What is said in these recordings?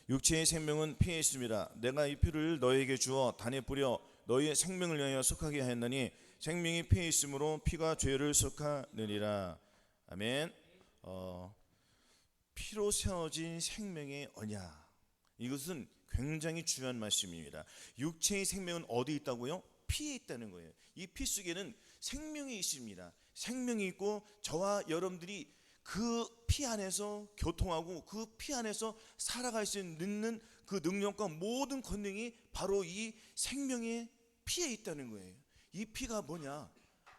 육체의 생명은 피에 있습니다. 내가 이 피를 너에게 주어 단에 뿌려 너희의 생명을 위하여 속하게 하였나니 생명이 피에 있으므로 피가 죄를 속하느니라. 아멘. 피로 세워진 생명의 언약, 이것은 굉장히 중요한 말씀입니다. 육체의 생명은 어디 있다고요? 피에 있다는 거예요. 이 피 속에는 생명이 있습니다. 생명이 있고 저와 여러분들이 그 피 안에서 교통하고 그 피 안에서 살아갈 수 있는 그 능력과 모든 권능이 바로 이 생명의 피에 있다는 거예요. 이 피가 뭐냐?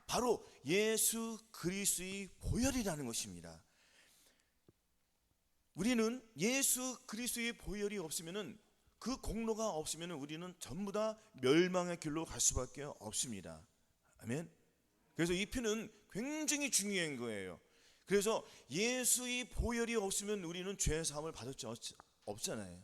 바로 예수 그리스도의 보혈이라는 것입니다. 우리는 예수 그리스도의 보혈이 없으면은, 그 공로가 없으면은 우리는 전부 다 멸망의 길로 갈 수밖에 없습니다. 아멘. 그래서 이 피는 굉장히 중요한 거예요. 그래서 예수의 보혈이 없으면 우리는 죄 사함을 받을 수 없잖아요.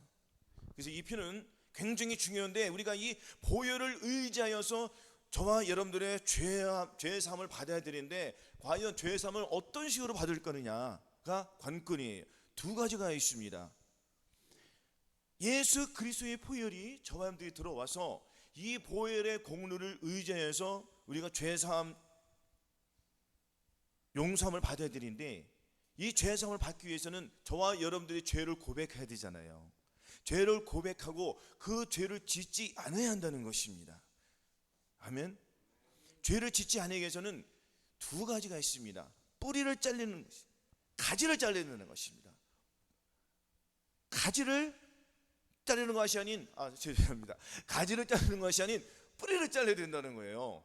그래서 이 피는 굉장히 중요한데, 우리가 이 보혈을 의지하여서 저와 여러분들의 죄 사함을 받아야 되는데, 과연 죄 사함을 어떤 식으로 받을 거느냐가 관건이에요. 두 가지가 있습니다. 예수 그리스도의 보혈이 저와 여러분들이 들어와서 이 보혈의 공로를 의지해서 우리가 죄 사함 용서함을 받아야 되는데, 이 죄 사함을 받기 위해서는 저와 여러분들이 죄를 고백해야 되잖아요. 죄를 고백하고 그 죄를 짓지 않아야 한다는 것입니다. 아멘. 죄를 짓지 않기 위해서는 두 가지가 있습니다. 뿌리를 잘리는 것, 가지를 잘리는 것입니다. 가지를 자르는 것이 아닌, 죄송합니다. 가지를 자르는 것이 아닌 뿌리를 잘라야 된다는 거예요.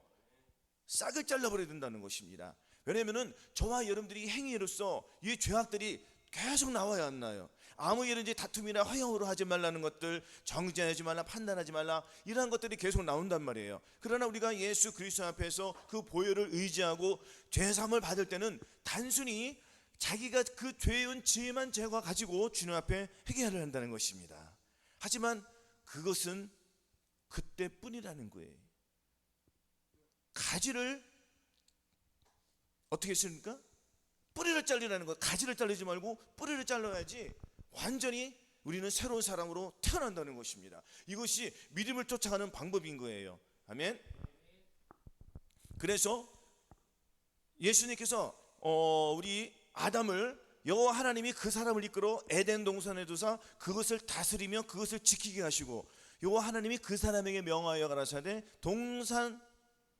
싹을 잘라버려야 된다는 것입니다. 왜냐하면 저와 여러분들이 행위로서 이 죄악들이 계속 나와야 안 나요. 아무 일인지 다툼이나 화형으로 하지 말라는 것들, 정죄하지 말라, 판단하지 말라, 이러한 것들이 계속 나온단 말이에요. 그러나 우리가 예수 그리스도 앞에서 그 보혈을 의지하고 죄사함을 받을 때는 단순히 자기가 그 죄의 죄만 제거 가지고 주님 앞에 회개를 한다는 것입니다. 하지만 그것은 그때뿐이라는 거예요. 가지를 어떻게 했습니까? 뿌리를 잘리라는 것. 가지를 잘리지 말고 뿌리를 잘라야지 완전히 우리는 새로운 사람으로 태어난다는 것입니다. 이것이 믿음을 쫓아가는 방법인 거예요. 아멘. 그래서 예수님께서 우리 아담을, 여호와 하나님이 그 사람을 이끌어 에덴 동산에 두사 그것을 다스리며 그것을 지키게 하시고, 여호와 하나님이 그 사람에게 명하여 가라사대 동산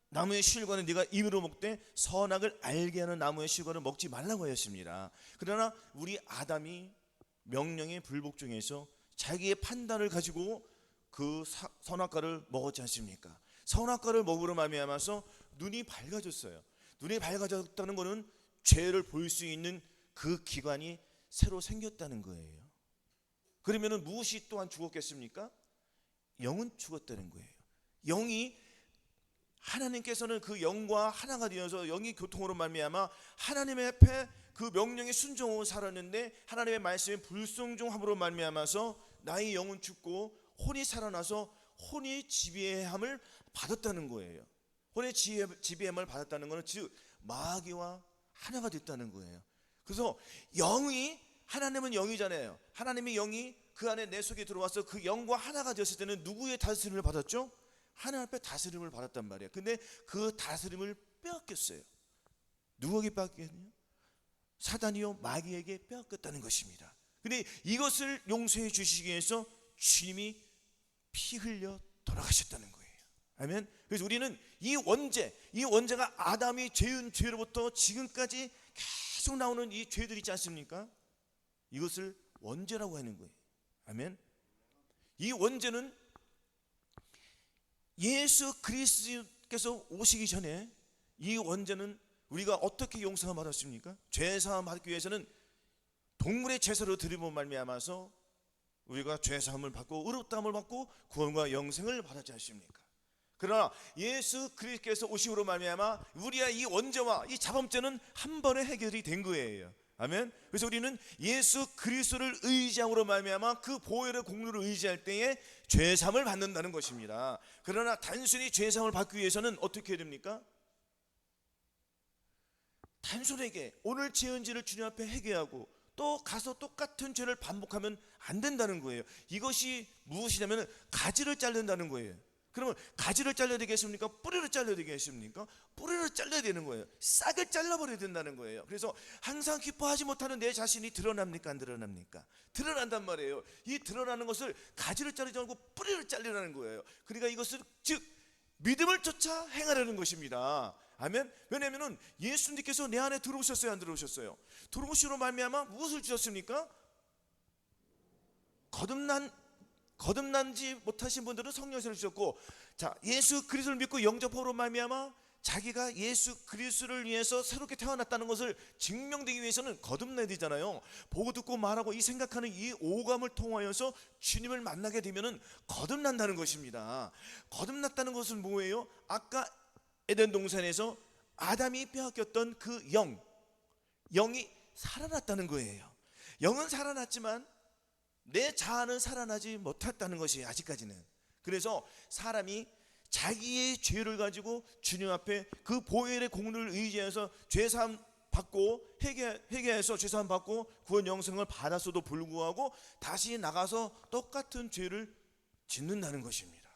나무의 실과는 네가 임의로 먹되 선악을 알게 하는 나무의 실과는 먹지 말라고 하였습니다. 그러나 우리 아담이 명령에 불복종해서 자기의 판단을 가지고 그 선악과를 먹었지 않습니까? 선악과를 먹으로 말미암아서 눈이 밝아졌어요. 눈이 밝아졌다는 것은 죄를 볼 수 있는 그 기관이 새로 생겼다는 거예요. 그러면 무엇이 또한 죽었겠습니까? 영은 죽었다는 거예요. 영이, 하나님께서는 그 영과 하나가 되어서 영이 교통으로 말미암아 하나님의 앞에 그 명령에 순종하고 살았는데, 하나님의 말씀에 불순종함으로 말미암아서 나의 영은 죽고 혼이 살아나서 혼이 지배함을 받았다는 거예요. 혼의 지배함을 받았다는 것은 즉 마귀와 하나가 됐다는 거예요. 그래서 영이, 하나님은 영이잖아요. 하나님의 영이 그 안에 내 속에 들어와서 그 영과 하나가 되었을 때는 누구의 다스림을 받았죠? 하나님 앞에 다스림을 받았단 말이에요. 근데 그 다스림을 빼앗겼어요. 누구에게 빼앗겼냐? 사단이요 마귀에게 빼앗겼다는 것입니다. 근데 이것을 용서해 주시기 위해서 주님이 피 흘려 돌아가셨다는 거예요. 아멘. 그래서 우리는 이 원죄가 아담이 죄은 죄로부터 지금까지 계속 나오는 이 죄들 있지 않습니까? 이것을 원죄라고 하는 거예요. 아멘. 이 원죄는 예수 그리스도께서 오시기 전에 이 원죄는 우리가 어떻게 용서를 받았습니까? 죄사함 받기 위해서는 동물의 제사로 드림을 말미암아서 우리가 죄사함을 받고 의롭다함을 받고 구원과 영생을 받았지 않습니까? 그러나 예수 그리스도께서 오심으로 말미암아 우리의 이 원죄와 이 자범죄는 한 번에 해결이 된 거예요. 아멘. 그래서 우리는 예수 그리스도를 의지함으로 말미암아 그 보혈의 공로를 의지할 때에 죄사함을 받는다는 것입니다. 그러나 단순히 죄사함을 받기 위해서는 어떻게 해야 됩니까? 단순하게 오늘 지은 죄를 주님 앞에 회개하고 또 가서 똑같은 죄를 반복하면 안 된다는 거예요. 이것이 무엇이냐면 가지를 자른다는 거예요. 그러면 가지를 잘라야 되겠습니까? 뿌리를 잘라야 되겠습니까? 뿌리를 잘라야 되는 거예요. 싹을 잘라버려야 된다는 거예요. 그래서 항상 기뻐하지 못하는 내 자신이 드러납니까? 안 드러납니까? 드러난단 말이에요. 이 드러나는 것을 가지를 자르지 않고 뿌리를 자르라는 거예요. 그러니까 이것을 즉 믿음을 쫓아 행하라는 것입니다. 아멘. 왜냐하면 예수님께서 내 안에 들어오셨어요, 안 들어오셨어요? 들어오시로 말미암아 무엇을 주셨습니까? 거듭난지 못하신 분들은 성령을 주셨고, 자, 예수 그리스도를 믿고 영접함으로 말미암아 자기가 예수 그리스도를 위해서 새롭게 태어났다는 것을 증명되기 위해서는 거듭나야 되잖아요. 보고 듣고 말하고 이 생각하는 이 오감을 통하여서 주님을 만나게 되면은 거듭난다는 것입니다. 거듭났다는 것은 뭐예요? 아까 에덴 동산에서 아담이 빼앗겼던 그 영이 살아났다는 거예요. 영은 살아났지만 내 자아는 살아나지 못했다는 것이 아직까지는. 그래서 사람이 자기의 죄를 가지고 주님 앞에 그 보혈의 공로를 의지해서 죄사함 받고 회개해서 죄사함 받고 구원 영생을 받았어도 불구하고 다시 나가서 똑같은 죄를 짓는다는 것입니다.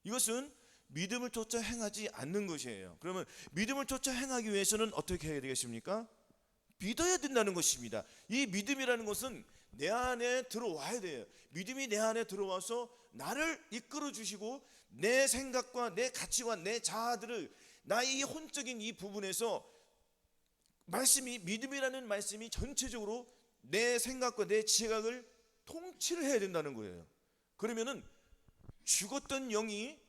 이것은 믿음을 쫓아 행하지 않는 것이에요. 그러면 믿음을 쫓아 행하기 위해서는 어떻게 해야 되겠습니까? 믿어야 된다는 것입니다. 이 믿음이라는 것은 내 안에 들어와야 돼요. 믿음이 내 안에 들어와서 나를 이끌어 주시고 내 생각과 내 가치관, 내 자아들을 나의 혼적인 이 부분에서 말씀이, 믿음이라는 말씀이 전체적으로 내 생각과 내 지각을 통치를 해야 된다는 거예요. 그러면은 죽었던 영이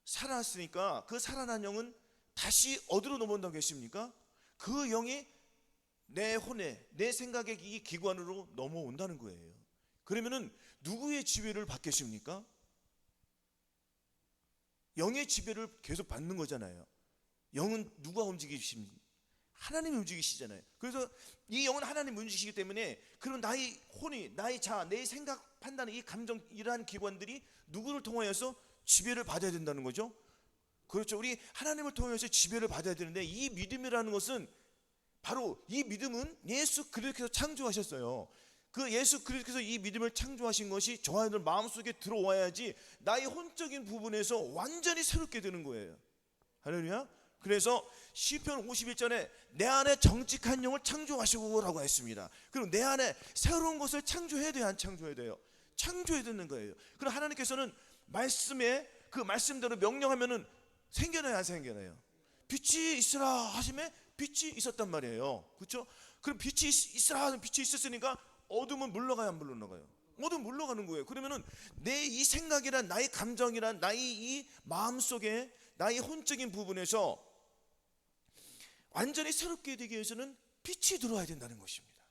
살아났으니까 그 살아난 영은 다시 어디로 넘어온다고 했습니까? 그 영이 내 혼에, 내 생각의 이 기관으로 넘어온다는 거예요. 그러면은 누구의 지배를 받겠습니까? 영의 지배를 계속 받는 거잖아요. 영은 누가 움직이십니까? 하나님이 움직이시잖아요. 그래서 이 영은 하나님이 움직이시기 때문에 그런 나의 혼이, 나의 자아, 내 생각, 판단, 이 감정, 이러한 기관들이 누구를 통하여서 지배를 받아야 된다는 거죠. 그렇죠. 우리 하나님을 통해서 지배를 받아야 되는데 이 믿음이라는 것은 바로 이 믿음은 예수 그리스도께서 창조하셨어요. 그 예수 그리스도께서 이 믿음을 창조하신 것이 저희들 마음속에 들어와야지 나의 혼적인 부분에서 완전히 새롭게 되는 거예요. 할렐루야. 그래서 시편 51절에 내 안에 정직한 영을 창조하시고라고 했습니다. 그럼 내 안에 새로운 것을 창조해야 돼요, 안 창조해야 돼요? 창조해야 되는 거예요. 그럼 하나님께서는 말씀에 그 말씀대로 명령하면은 생겨나요, 안 생겨나요? 빛이 있으라 하심에 빛이 있었단 말이에요. 그렇죠? 그럼 빛이 있으라 하면 빛이 있었으니까 어둠은 물러가요, 안 물러가요? 어둠은 물러가는 거예요. 그러면은 내 이 생각이란, 나의 감정이란, 나의 이 마음속에 나의 혼적인 부분에서 완전히 새롭게 되기 위해서는 빛이 들어와야 된다는 것입니다.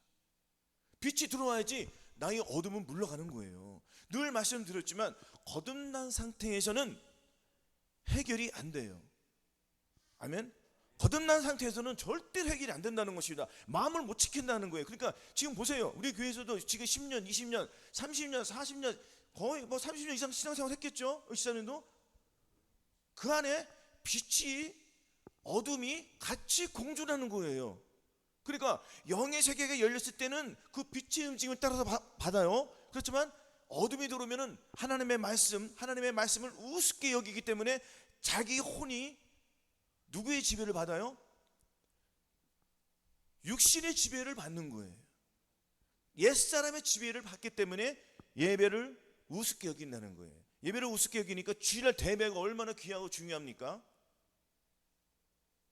빛이 들어와야지 나의 어둠은 물러가는 거예요. 늘 말씀드렸지만 거듭난 상태에서는 해결이 안 돼요. 아멘. 거듭난 상태에서는 절대 해결이 안 된다는 것입니다. 마음을 못 지킨다는 거예요. 그러니까 지금 보세요. 우리 교회에서도 지금 10년, 20년, 30년, 40년 거의 뭐 30년 이상 신앙생활 했겠죠? 의시사님도 그 안에 빛이 어둠이 같이 공존하는 거예요. 그러니까 영의 세계가 열렸을 때는 그 빛의 움직임을 따라서 받아요. 그렇지만 어둠이 들어오면은 하나님의 말씀을 우습게 여기기 때문에 자기 혼이 누구의 지배를 받아요? 육신의 지배를 받는 거예요. 옛사람의 지배를 받기 때문에 예배를 우습게 여긴다는 거예요. 예배를 우습게 여기니까 주일날 대배가 얼마나 귀하고 중요합니까?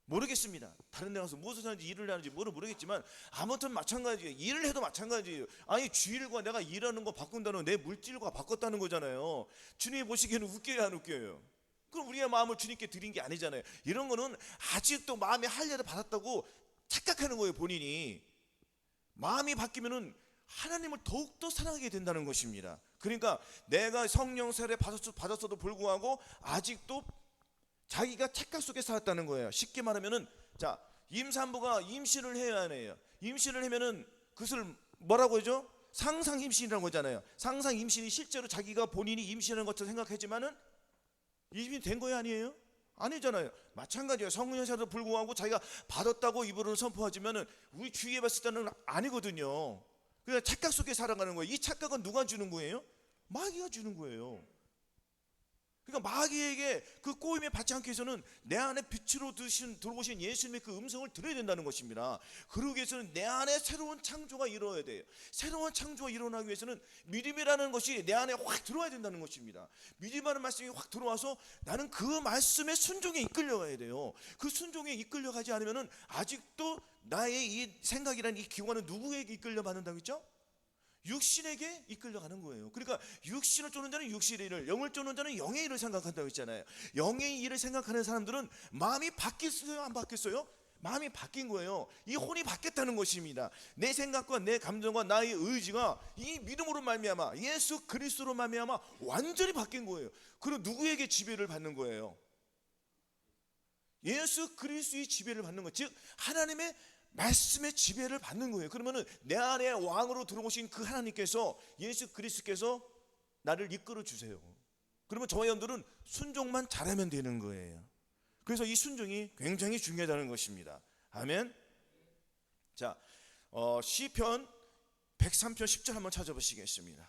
모르겠습니다. 다른 데 가서 무엇을 하는지 일을 하는지 모르겠지만 아무튼 마찬가지예요. 일을 해도 마찬가지예요. 아니 주일과 내가 일하는 거 바꾼다는 내 물질과 바꿨다는 거잖아요. 주님이 보시기에는 웃겨요, 안 웃겨요? 그럼 우리의 마음을 주님께 드린 게 아니잖아요. 이런 거는 아직도 마음에 할례를 받았다고 착각하는 거예요, 본인이. 마음이 바뀌면은 하나님을 더욱더 사랑하게 된다는 것입니다. 그러니까 내가 성령 세례 받았어도 불구하고 아직도 자기가 착각 속에 살았다는 거예요. 쉽게 말하면은 자, 임산부가 임신을 해야 하네요. 임신을 하면은 그것을 뭐라고 하죠? 상상 임신이라는 거잖아요. 상상 임신이 실제로 자기가 본인이 임신하는 것처럼 생각했지만은 임신이 된 거예요, 아니에요? 아니잖아요. 마찬가지예요. 성령사도 불구하고 자기가 받았다고 입으로는 선포하지만은 우리 주위에 봤을 때는 아니거든요. 그냥 착각 속에 살아가는 거예요. 이 착각은 누가 주는 거예요? 마귀가 주는 거예요. 그러니까 마귀에게 그 꼬임에 받지 않기 위해서는 내 안에 빛으로 들어오신 예수님의 그 음성을 들어야 된다는 것입니다. 그러기 위해서는 내 안에 새로운 창조가 일어나야 돼요. 새로운 창조가 일어나기 위해서는 믿음이라는 것이 내 안에 확 들어와야 된다는 것입니다. 믿음이라는 말씀이 확 들어와서 나는 그 말씀의 순종에 이끌려가야 돼요. 그 순종에 이끌려가지 않으면 아직도 나의 이 생각이라는 이 기관은 누구에게 이끌려받는다고 했죠? 육신에게 이끌려가는 거예요. 그러니까 육신을 쫓는 자는 육신의 일을, 영을 쫓는 자는 영의 일을 생각한다고 했잖아요. 영의 일을 생각하는 사람들은 마음이 바뀌었어요? 안 바뀌었어요? 마음이 바뀐 거예요. 이 혼이 바뀌었다는 것입니다. 내 생각과 내 감정과 나의 의지가 이 믿음으로 말미암아 예수 그리스도로 말미암아 완전히 바뀐 거예요. 그럼 누구에게 지배를 받는 거예요? 예수 그리스도의 지배를 받는 것, 즉 하나님의 말씀의 지배를 받는 거예요. 그러면은 내 안에 왕으로 들어오신 그 하나님께서, 예수 그리스도께서 나를 이끌어 주세요. 그러면 저와 여러분들은 순종만 잘하면 되는 거예요. 그래서 이 순종이 굉장히 중요하다는 것입니다. 아멘. 자, 시편 103편 10절 한번 찾아보시겠습니다.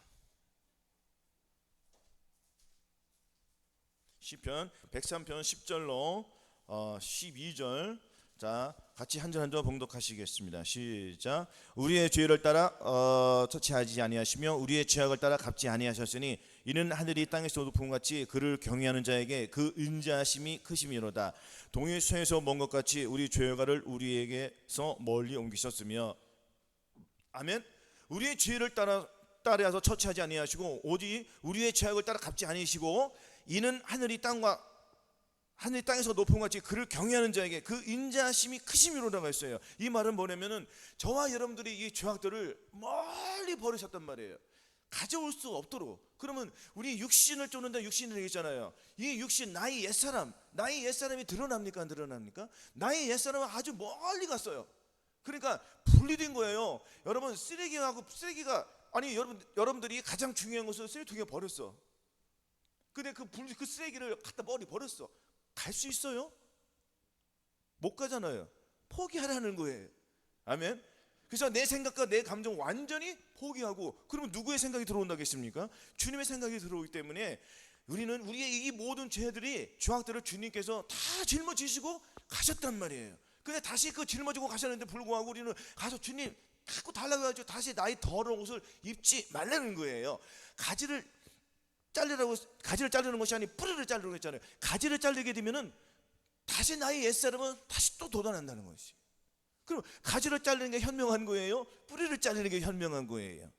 시편 103편 10절로 12절, 자 같이 한 절 한 절 봉독하시겠습니다. 시작. 우리의 죄를 따라 처치하지 아니하시며 우리의 죄악을 따라 갚지 아니하셨으니 이는 하늘이 땅에서 높은 같이 그를 경외하는 자에게 그 인자하심이 크심이로다. 동해 수에서 먼 것 같이 우리 죄악을 우리에게서 멀리 옮기셨으며. 아멘. 우리의 죄를 따라서 처치하지 아니하시고 오직 우리의 죄악을 따라 갚지 아니시고 이는 하늘이 땅에서 높은 같이 그를 경외하는 자에게 그 인자하심이 크심이로다고 했어요. 이 말은 뭐냐면은 저와 여러분들이 이 죄악들을 멀리 버리셨단 말이에요. 가져올 수 없도록. 그러면 우리 육신을 쫓는다, 육신을 얘기했잖아요. 이 육신, 나의 옛사람이 드러납니까 안 드러납니까? 나의 옛사람은 아주 멀리 갔어요. 그러니까 분리된 거예요. 여러분, 쓰레기가 아니 여러분들이 가장 중요한 것을 쓰레기통에 버렸어. 근데 그 쓰레기를 갖다 멀리 버렸어. 갈 수 있어요? 못 가잖아요. 포기하라는 거예요. 아멘. 그래서 내 생각과 내 감정 완전히 포기하고, 그러면 누구의 생각이 들어온다겠습니까? 주님의 생각이 들어오기 때문에 우리는 우리의 이 모든 죄악들을 주님께서 다 짊어지시고 가셨단 말이에요. 근데 다시 그 짊어지고 가셨는데 불구하고 우리는 가서 주님 갖고 달라고 해가지고 다시 나의 더러운 옷을 입지 말라는 거예요. 가지를 자르는 것이 아니 뿌리를 자르려고 했잖아요. 가지를 자르게 되면은 다시 나의 옛사람은 다시 또 돋아난다는 것이. 그럼 가지를 자르는 게 현명한 거예요? 뿌리를 자르는 게 현명한 거예요?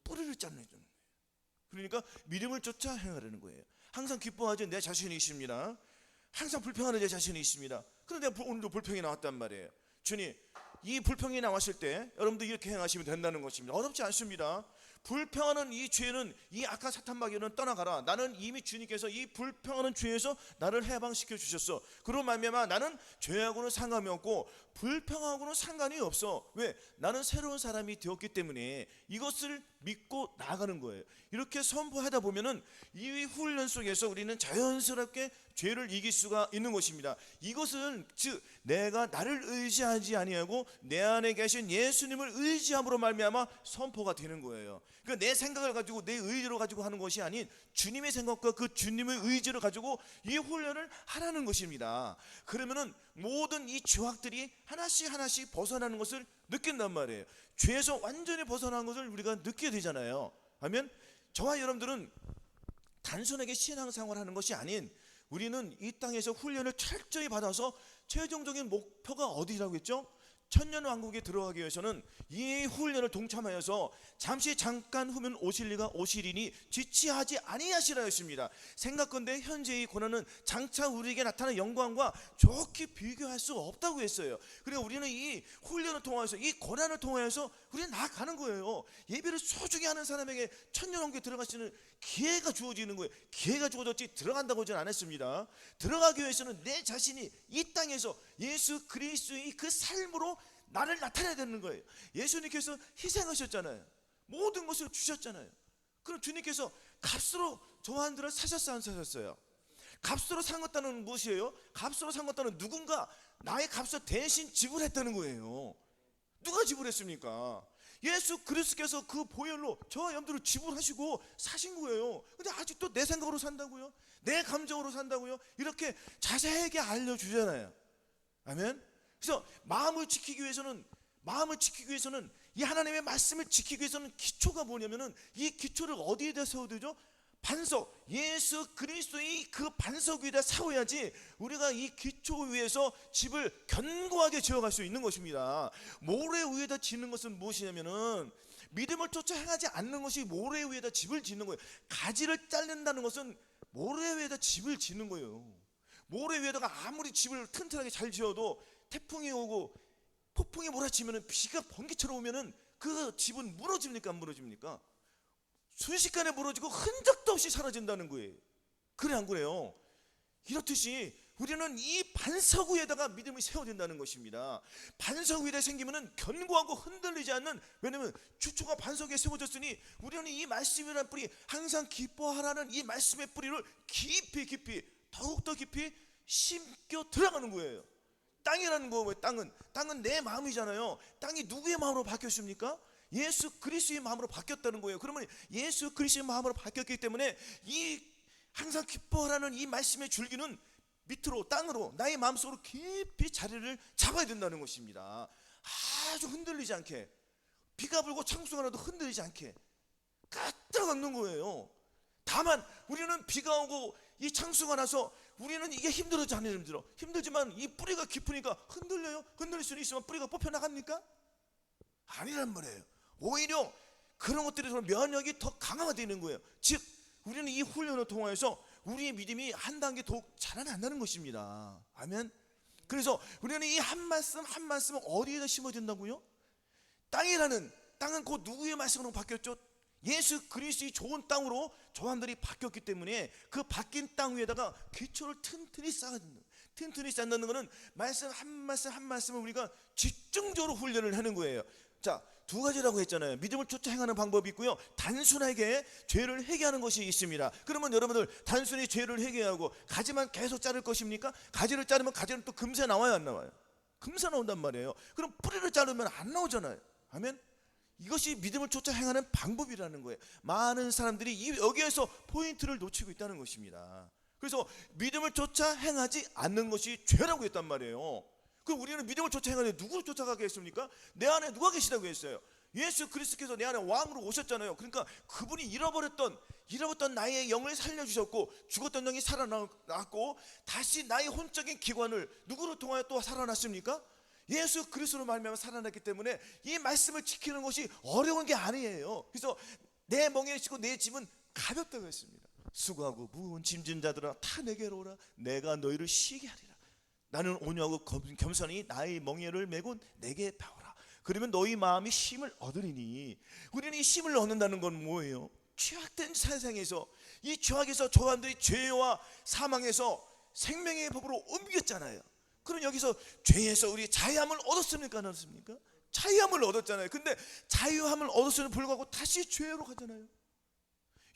뿌리를 자르는 거예요. 그러니까 믿음을 쫓아 행하려는 거예요. 항상 기뻐하지 내 자신이 있습니다. 항상 불평하는 내 자신이 있습니다. 그런데 오늘도 불평이 나왔단 말이에요. 주님, 이 불평이 나왔을 때 여러분도 이렇게 행하시면 된다는 것입니다. 어렵지 않습니다. 불평하는 이 죄는, 이 악한 사탄마귀는 떠나가라. 나는 이미 주님께서 이 불평하는 죄에서 나를 해방시켜 주셨어. 그로 말미암아 나는 죄하고는 상관이 없고 불평하고는 상관이 없어. 왜? 나는 새로운 사람이 되었기 때문에 이것을 믿고 나아가는 거예요. 이렇게 선포하다 보면은 이 훈련 속에서 우리는 자연스럽게 죄를 이길 수가 있는 것입니다. 이것은 즉 내가 나를 의지하지 아니하고 내 안에 계신 예수님을 의지함으로 말미암아 선포가 되는 거예요. 그러니까 내 생각을 가지고 내 의지로 가지고 하는 것이 아닌 주님의 생각과 그 주님의 의지를 가지고 이 훈련을 하라는 것입니다. 그러면은 모든 이 죄악들이 하나씩 벗어나는 것을 느낀단 말이에요. 죄에서 완전히 벗어난 것을 우리가 느끼게 되잖아요. 아멘. 저와 여러분들은 단순하게 신앙생활을 하는 것이 아닌, 우리는 이 땅에서 훈련을 철저히 받아서 최종적인 목표가 어디라고 했죠? 천년왕국에 들어가기 위해서는 이 훈련을 동참하여서 잠깐 후면 오시리니 지체하지 아니하시라 했습니다. 생각건대 현재의 고난은 장차 우리에게 나타나는 영광과 좋게 비교할 수 없다고 했어요. 그러니까 우리는 이 훈련을 통해서, 이 고난을 통해서 우리는 나아가는 거예요. 예배를 소중히 하는 사람에게 천년왕국에 들어갈 수 있는 기회가 주어지는 거예요. 기회가 주어졌지 들어간다고 하진 않았습니다. 들어가기 위해서는 내 자신이 이 땅에서 예수 그리스도의 그 삶으로 나를 나타내야 되는 거예요. 예수님께서 희생하셨잖아요. 모든 것을 주셨잖아요. 그럼 주님께서 값으로 저와 한들을 사셨어요, 안 사셨어요? 값으로 산 것다는 무엇이에요? 값으로 산 것다는 누군가 나의 값을 대신 지불했다는 거예요. 누가 지불했습니까? 예수 그리스도께서 그 보혈로 저와 여러분들을 지불하시고 사신 거예요. 근데 아직도 내 생각으로 산다고요? 내 감정으로 산다고요? 이렇게 자세하게 알려주잖아요. 아멘. 그래서 마음을 지키기 위해서는 이 하나님의 말씀을 지키기 위해서는 기초가 뭐냐면은, 이 기초를 어디에다 세워야 되죠? 반석, 예수 그리스도의 그 반석 위에다 세워야지 우리가 이 기초 위에서 집을 견고하게 지어갈 수 있는 것입니다. 모래 위에다 짓는 것은 무엇이냐면은, 믿음을 쫓아 행하지 않는 것이 모래 위에다 집을 짓는 거예요. 가지를 자른다는 것은 모래 위에다 집을 짓는 거예요. 모래 위에다가 아무리 집을 튼튼하게 잘 지어도 태풍이 오고 폭풍이 몰아치면은, 비가 번개처럼 오면은 그 집은 무너집니까 안 무너집니까? 순식간에 무너지고 흔적도 없이 사라진다는 거예요. 그래 안 그래요? 이렇듯이 우리는 이 반석 위에다가 믿음을 세워야 된다는 것입니다. 반석 위에 생기면은 견고하고 흔들리지 않는, 왜냐면 주초가 반석에 세워졌으니 우리는 이 말씀이라는 뿌리, 항상 기뻐하라는 이 말씀의 뿌리를 깊이 더욱더 깊이 심겨 들어가는 거예요. 땅이라는 거, 왜 땅은 내 마음이잖아요. 땅이 누구의 마음으로 바뀌었습니까? 예수 그리스도의 마음으로 바뀌었다는 거예요. 그러면 예수 그리스도의 마음으로 바뀌었기 때문에 이 항상 기뻐하라는 이 말씀의 줄기는 밑으로, 땅으로, 나의 마음속으로 깊이 자리를 잡아야 된다는 것입니다. 아주 흔들리지 않게, 비가 불고 창수가 나도 흔들리지 않게 까딱 앉는 거예요. 다만 우리는 비가 오고 이 창수가 나서 우리는 이게 힘들지만 이 뿌리가 깊으니까 흔들려요? 흔들릴 수는 있지만 뿌리가 뽑혀나갑니까? 아니란 말이에요. 오히려 그런 것들에서 면역이 더 강화되는 거예요. 즉 우리는 이 훈련을 통해서 우리의 믿음이 한 단계 더욱 자라난다는 것입니다. 아멘. 그래서 우리는 이 한 말씀은 어디에다 심어야 된다고요? 땅은 곧 누구의 말씀으로 바뀌었죠? 예수 그리스도의 좋은 땅으로 저함들이 바뀌었기 때문에 그 바뀐 땅 위에다가 기초를 튼튼히 쌓아야 된다. 튼튼히 쌓는다는 것은 말씀 한 말씀을 우리가 집중적으로 훈련을 하는 거예요. 자, 두 가지라고 했잖아요. 믿음을 쫓아 행하는 방법이 있고요, 단순하게 죄를 회개하는 것이 있습니다. 그러면 여러분들 단순히 죄를 회개하고 가지만 계속 자를 것입니까? 가지를 자르면 가지는 또 금세 나와요 안 나와요? 금세 나온단 말이에요. 그럼 뿌리를 자르면 안 나오잖아요. 아멘. 이것이 믿음을 쫓아 행하는 방법이라는 거예요. 많은 사람들이 여기에서 포인트를 놓치고 있다는 것입니다. 그래서 믿음을 쫓아 행하지 않는 것이 죄라고 했단 말이에요. 그럼 우리는 믿음을 쫓아 행하는데 누구를 쫓아가게 했습니까? 내 안에 누가 계시다고 했어요? 예수 그리스도께서 내 안에 왕으로 오셨잖아요. 그러니까 그분이 잃어버렸던 나의 영을 살려주셨고, 죽었던 영이 살아났고, 다시 나의 혼적인 기관을 누구를 통하여 또 살아났습니까? 예수 그리스도로 말미암아 살아났기 때문에 이 말씀을 지키는 것이 어려운 게 아니에요. 그래서 내 멍에를 싣고 내 짐은 가볍다고 했습니다. 수고하고 무거운 짐진 자들아 다 내게로 오라. 내가 너희를 쉬게 하리라. 나는 온유하고 겸손히 나의 멍에를 메고 내게 배우라. 그러면 너희 마음이 쉼을 얻으리니. 우리는 이 쉼을 얻는다는 건 뭐예요? 죄악된 세상에서, 이 죄악에서 저한들이 죄와 사망에서 생명의 법으로 옮겼잖아요. 그럼 여기서 죄에서 우리 자유함을 얻었습니까? 안 얻었습니까? 자유함을 얻었잖아요. 근데 자유함을 얻었음에도 불구하고 다시 죄로 가잖아요.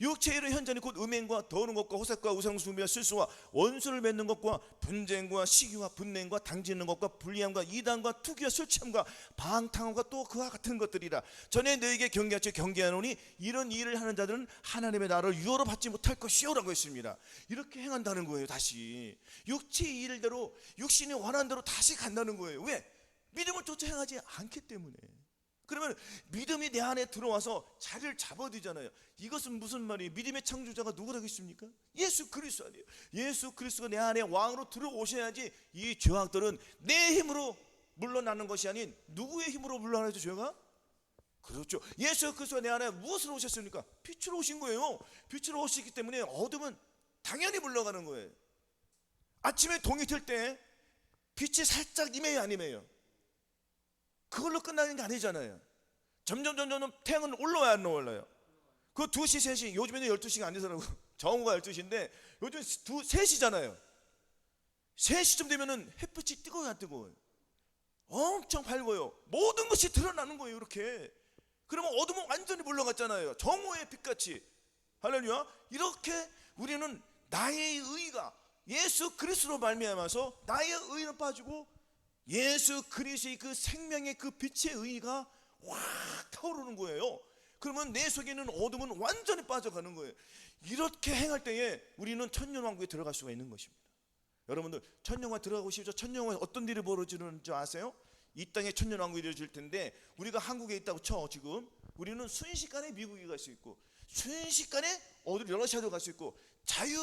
육체의 일은 현저히 곧 음행과 더우는 것과 호색과 우상숭배와 실수와 원수를 맺는 것과 분쟁과 시기와 분냉과 당짓는 것과 불리함과 이단과 투기와 술 취함과 방탕함과 또 그와 같은 것들이라. 전에 너에게 경계하지 경계하노니 이런 일을 하는 자들은 하나님의 나라를 유업으로 받지 못할 것이요라고 했습니다. 이렇게 행한다는 거예요. 다시 육체의 일대로, 육신이 원하는 대로 다시 간다는 거예요. 왜? 믿음을 쫓아 행하지 않기 때문에. 그러면 믿음이 내 안에 들어와서 자리를 잡아두잖아요. 이것은 무슨 말이에요? 믿음의 창조자가 누구라고 했습니까? 예수 그리스도 아니에요? 예수 그리스도가 내 안에 왕으로 들어오셔야지 이 죄악들은 내 힘으로 물러나는 것이 아닌 누구의 힘으로 물러나죠? 죄가? 그렇죠. 예수 그리스도가 내 안에 무엇으로 오셨습니까? 빛으로 오신 거예요. 빛으로 오시기 때문에 어둠은 당연히 물러가는 거예요. 아침에 동이 틀 때 빛이 살짝 임해요 안 임해요? 그걸로 끝나는 게 아니잖아요. 점점 태양은 올라와야 안 올라요? 그 2시 3시, 요즘에는 12시가 안 되더라고. 정오가 12시인데 요즘 3시잖아요 3시쯤 되면은 햇빛이 뜨거워요 안 뜨거워요? 엄청 밝아요. 모든 것이 드러나는 거예요. 이렇게. 그러면 어둠은 완전히 물러갔잖아요. 정오의 빛같이. 할렐루야. 이렇게 우리는 나의 의가 예수 그리스도로 말미암아서 나의 의는 빠지고 예수 그리스도의 그 생명의 그 빛의 의가 확 타오르는 거예요. 그러면 내 속에 있는 어둠은 완전히 빠져가는 거예요. 이렇게 행할 때에 우리는 천년왕국에 들어갈 수가 있는 것입니다. 여러분들 천년왕국에 들어가고 싶죠? 천년왕국에 어떤 일이 벌어지는 줄 아세요? 이 땅에 천년왕국이 이루어질 텐데 우리가 한국에 있다고 쳐. 지금 우리는 순식간에 미국에 갈 수 있고 순식간에 어디 러시아도 갈 수 있고 자유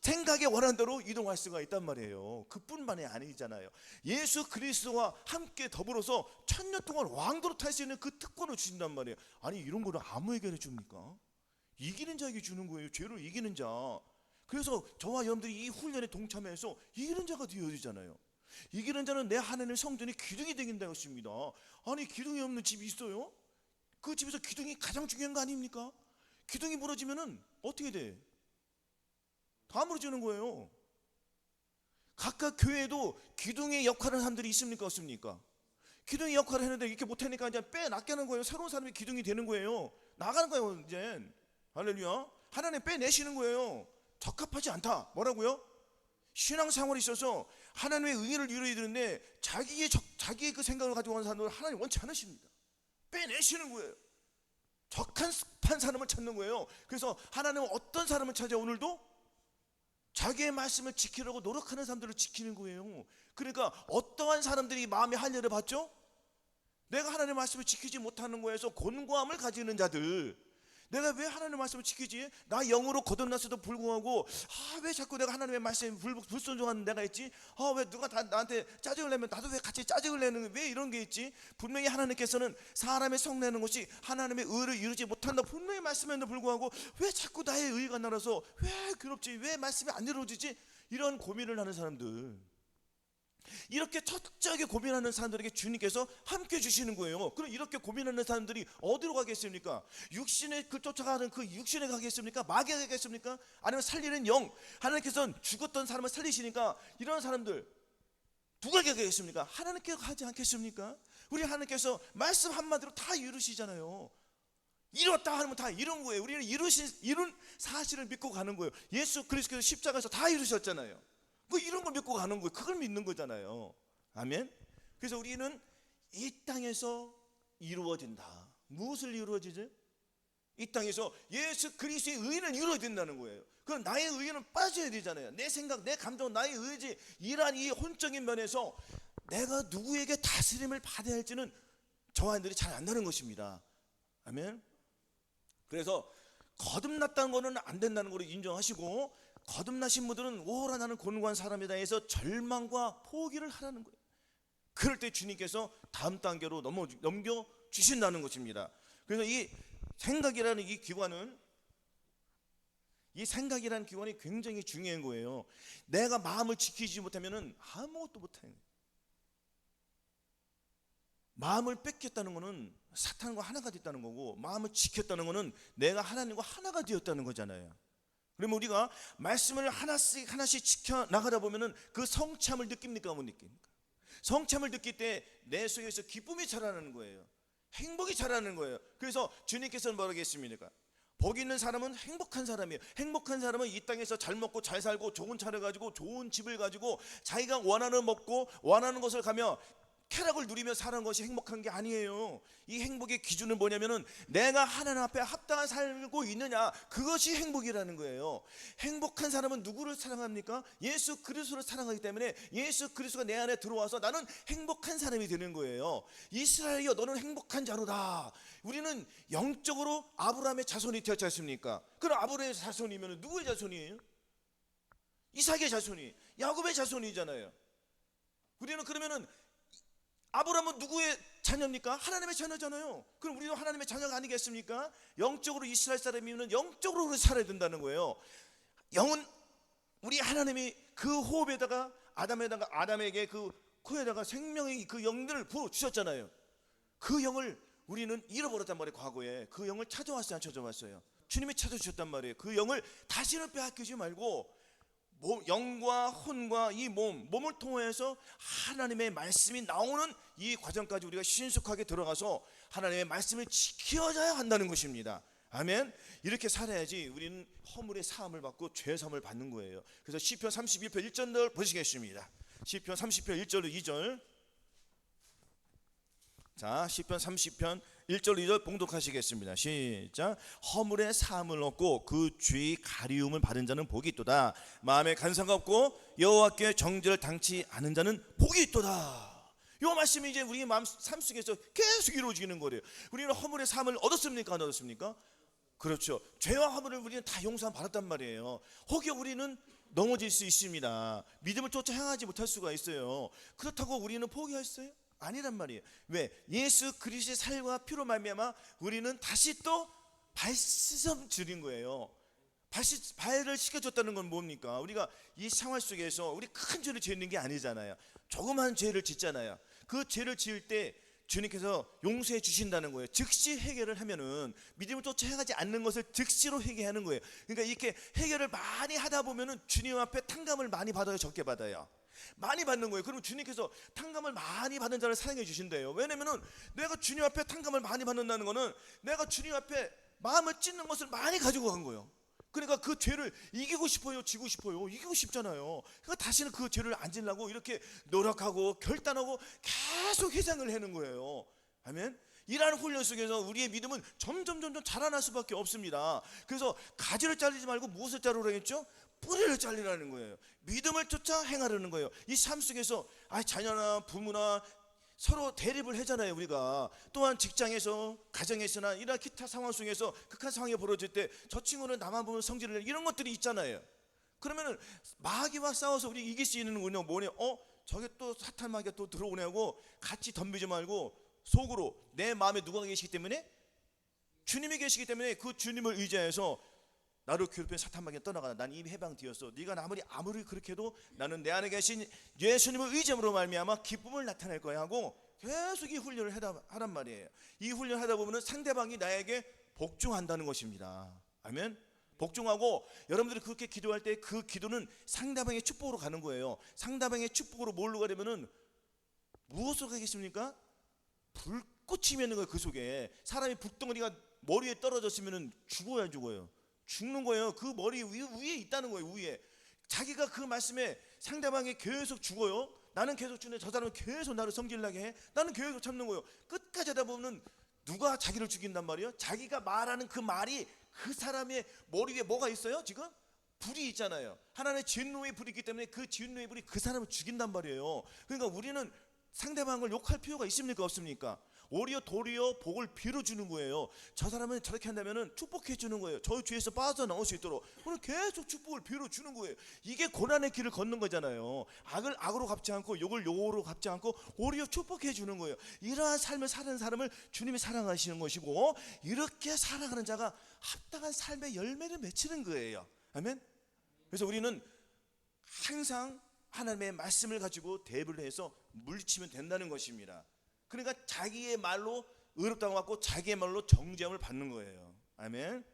생각에 원하는 대로 이동할 수가 있단 말이에요. 그뿐만이 아니잖아요. 예수 그리스도와 함께 더불어서 천년 동안 왕도로 탈 수 있는 그 특권을 주신단 말이에요. 아니 이런 거를 아무에게 줍니까? 이기는 자에게 주는 거예요. 죄를 이기는 자. 그래서 저와 여러분들이 이 훈련에 동참해서 이기는 자가 되어야 되잖아요. 이기는 자는 내 하나님의 성전이 기둥이 되긴다고 했습니다. 아니 기둥이 없는 집이 있어요? 그 집에서 기둥이 가장 중요한 거 아닙니까? 기둥이 무너지면은 어떻게 돼? 다 무너지는 거예요. 각각 교회에도 기둥의 역할을 하는 사람들이 있습니까? 없습니까? 기둥의 역할을 했는데 이렇게 못하니까 이제 빼낚여는 거예요. 새로운 사람이 기둥이 되는 거예요. 나가는 거예요. 이제 할렐루야. 하나님 빼내시는 거예요. 적합하지 않다. 뭐라고요? 신앙생활에 있어서 하나님의 의를 이루어야 되는데 자기의 그 생각을 가지고 가는 사람들은 하나님 원치 않으십니다. 빼내시는 거예요. 적합한 사람을 찾는 거예요. 그래서 하나님은 어떤 사람을 찾아 오늘도 자기의 말씀을 지키려고 노력하는 사람들을 지키는 거예요. 그러니까 어떠한 사람들이 마음에 할례를 받죠? 내가 하나님의 말씀을 지키지 못하는 거에서 곤고함을 가지는 자들. 내가 왜 하나님의 말씀을 지키지? 나 영으로 거듭났어도 불구하고 왜 자꾸 내가 하나님의 말씀에 불순종하는 내가 있지? 왜 누가 나한테 짜증을 내면 나도 왜 같이 짜증을 내는 왜 이런 게 있지? 분명히 하나님께서는 사람의 성내는 것이 하나님의 의를 이루지 못한다 분명히 말씀에도 불구하고 왜 자꾸 나의 의가 나라서 왜 괴롭지? 왜 말씀이 안 이루어지지? 이런 고민을 하는 사람들, 이렇게 철저하게 고민하는 사람들에게 주님께서 함께 주시는 거예요. 그럼 이렇게 고민하는 사람들이 어디로 가겠습니까? 육신에 쫓아가는 그 육신에 가겠습니까? 마귀에 가겠습니까? 아니면 살리는 영, 하나님께서는 죽었던 사람을 살리시니까 이런 사람들 누구에게 가겠습니까? 하나님께 가지 않겠습니까? 우리 하나님께서 말씀 한마디로 다 이루시잖아요. 이뤘다 하면 다 이룬 거예요. 우리는 이룬 사실을 믿고 가는 거예요. 예수 그리스도께서 십자가에서 다 이루셨잖아요. 이런 걸 믿고 가는 거예요. 그걸 믿는 거잖아요. 아멘. 그래서 우리는 이 땅에서 이루어진다. 무엇을 이루어지지? 이 땅에서 예수 그리스도의 의는 이루어진다는 거예요. 그럼 나의 의는 빠져야 되잖아요. 내 생각, 내 감정, 나의 의지, 이러한 이 혼적인 면에서 내가 누구에게 다스림을 받아야 할지는 저와 여러분들이 잘 안다는 것입니다. 아멘. 그래서 거듭났다는 거는 안 된다는 걸 인정하시고, 거듭나신 분들은 오호라 나는 곤고한 사람이다 해서 절망과 포기를 하라는 거예요. 그럴 때 주님께서 다음 단계로 넘겨 주신다는 것입니다. 그래서 이 생각이라는 기관이 굉장히 중요한 거예요. 내가 마음을 지키지 못하면 아무것도 못해요. 마음을 뺏겼다는 것은 사탄과 하나가 됐다는 거고, 마음을 지켰다는 것은 내가 하나님과 하나가 되었다는 거잖아요. 그러면 우리가 말씀을 하나씩 지켜 나가다 보면은 그 성참을 느낍니까? 못 느낍니까? 성참을 느낄 때 내 속에서 기쁨이 자라는 거예요. 행복이 자라는 거예요. 그래서 주님께서는 뭐라고 했습니까? 복 있는 사람은 행복한 사람이에요. 행복한 사람은 이 땅에서 잘 먹고 잘 살고 좋은 차를 가지고 좋은 집을 가지고 자기가 원하는 먹고 원하는 것을 가며 쾌락을 누리며 사는 것이 행복한 게 아니에요. 이 행복의 기준은 뭐냐면은 내가 하나님 앞에 합당한 살고 있느냐, 그것이 행복이라는 거예요. 행복한 사람은 누구를 사랑합니까? 예수 그리스도를 사랑하기 때문에 예수 그리스도가 내 안에 들어와서 나는 행복한 사람이 되는 거예요. 이스라엘이여 너는 행복한 자로다. 우리는 영적으로 아브라함의 자손이 되었지 않습니까? 그럼 아브라함의 자손이면 누구의 자손이에요? 이삭의 자손이, 야곱의 자손이잖아요. 우리는 그러면은 아브라함은 누구의 자녀입니까? 하나님의 자녀잖아요. 그럼 우리도 하나님의 자녀가 아니겠습니까? 영적으로 이스라엘 사람이면 영적으로 살아야 된다는 거예요. 영은 우리 하나님이 그 호흡에다가 아담에게 그 코에다가 생명의 그 영들을 부어 주셨잖아요. 그 영을 우리는 잃어버렸단 말이에요. 과거에 그 영을 찾아왔어요, 안 찾아왔어요? 주님이 찾아주셨단 말이에요. 그 영을 다시는 빼앗기지 말고 영과 혼과 이 몸을 통해서 하나님의 말씀이 나오는 이 과정까지 우리가 신속하게 들어가서 하나님의 말씀을 지켜져야 한다는 것입니다. 아멘. 이렇게 살아야지 우리는 허물의 사함을 받고 죄 사함을 받는 거예요. 그래서 시편 31편 1절 보시겠습니다. 시편 30편 1절 2절. 자, 시편 30편 1절 2절 봉독하시겠습니다. 시작. 허물의 사함을 얻고 그 죄의 가리움을 받은 자는 복이 있도다. 마음에 간사가 없고 여호와께 정죄를 당치 않은 자는 복이 있도다. 이 말씀이 이제 우리 마음 삶 속에서 계속 이루어지는 거예요. 우리는 허물의 사함을 얻었습니까? 안 얻었습니까? 그렇죠. 죄와 허물을 우리는 다 용서 받았단 말이에요. 혹여 우리는 넘어질 수 있습니다. 믿음을 쫓아 행하지 못할 수가 있어요. 그렇다고 우리는 포기했어요? 아니란 말이에요. 왜? 예수 그리스도의 살과 피로 말미암아 우리는 다시 또 발씻음 드린 거예요. 발을 씻겨줬다는 건 뭡니까? 우리가 이 생활 속에서 우리 큰 죄를 짓는 게 아니잖아요. 조그만 죄를 짓잖아요. 그 죄를 지을 때 주님께서 용서해 주신다는 거예요. 즉시 해결을 하면은 믿음을 쫓아 행하지 않는 것을 즉시로 해결하는 거예요. 그러니까 이렇게 해결을 많이 하다 보면은 주님 앞에 탕감을 많이 받아요, 적게 받아요? 많이 받는 거예요. 그러면 주님께서 탕감을 많이 받는 자를 사랑해 주신대요. 왜냐면은 내가 주님 앞에 탕감을 많이 받는다는 거는 내가 주님 앞에 마음을 찢는 것을 많이 가지고 간 거예요. 그러니까 그 죄를 이기고 싶어요, 지고 싶어요? 이기고 싶잖아요. 그러니까 다시는 그 죄를 안 지려고 이렇게 노력하고 결단하고 계속 희생을 하는 거예요. 아멘. 이러한 훈련 속에서 우리의 믿음은 점점 자라날 수밖에 없습니다. 그래서 가지를 잘리지 말고 무엇을 자르라고 했죠? 뿌리를 잘리라는 거예요. 믿음을 쫓아 행하려는 거예요. 이 삶 속에서 자녀나 부모나 서로 대립을 하잖아요. 우리가 또한 직장에서 가정에서나 이런 기타 상황 속에서 극한 상황이 벌어질 때 저 친구는 나만 보면 성질을 내, 이런 것들이 있잖아요. 그러면은 마귀와 싸워서 우리 이길 수 있는 거는 뭐냐? 저게 또 사탄 마귀가 또 들어오냐고 같이 덤비지 말고 속으로 내 마음에 누가 계시기 때문에 주님이 계시기 때문에 그 주님을 의지해서 나를 괴롭힌 사탄 마귀가 떠나가라. 난 이미 해방되었어. 네가 아무리 그렇게 해도 나는 내 안에 계신 예수님을 의지함으로 말미암아 기쁨을 나타낼 거야 하고 계속 이 훈련을 하란 말이에요. 이 훈련을 하다 보면 상대방이 나에게 복종한다는 것입니다. 아멘. 복종하고 여러분들이 그렇게 기도할 때 그 기도는 상대방의 축복으로 가는 거예요. 상대방의 축복으로 뭘로 가려면은 무엇으로 가겠습니까? 불꽃이 있는 거예요. 그 속에 사람이 불덩어리가 머리에 떨어졌으면은 죽어요. 죽는 거예요. 그 머리 위에 있다는 거예요. 위에 자기가 그 말씀에 상대방이 계속 죽어요. 나는 계속 죽는데 저 사람은 계속 나를 성질나게 해. 나는 계속 참는 거예요. 끝까지 하다 보면 누가 자기를 죽인단 말이에요? 자기가 말하는 그 말이 그 사람의 머리 위에 뭐가 있어요? 지금 불이 있잖아요. 하나님의 진노의 불이 있기 때문에 그 진노의 불이 그 사람을 죽인단 말이에요. 그러니까 우리는 상대방을 욕할 필요가 있습니까? 없습니까? 오히려 도리어 복을 빌어주는 거예요. 저 사람은 저렇게 한다면은 축복해 주는 거예요. 저 죄에서 빠져나올 수 있도록 오늘 계속 축복을 빌어주는 거예요. 이게 고난의 길을 걷는 거잖아요. 악을 악으로 갚지 않고 욕을 욕으로 갚지 않고 오히려 축복해 주는 거예요. 이러한 삶을 사는 사람을 주님이 사랑하시는 것이고 이렇게 살아가는 자가 합당한 삶의 열매를 맺히는 거예요. 아멘. 그래서 우리는 항상 하나님의 말씀을 가지고 대비를 해서 물리치면 된다는 것입니다. 그러니까 자기의 말로 의롭다고 받고 자기의 말로 정죄함을 받는 거예요. 아멘.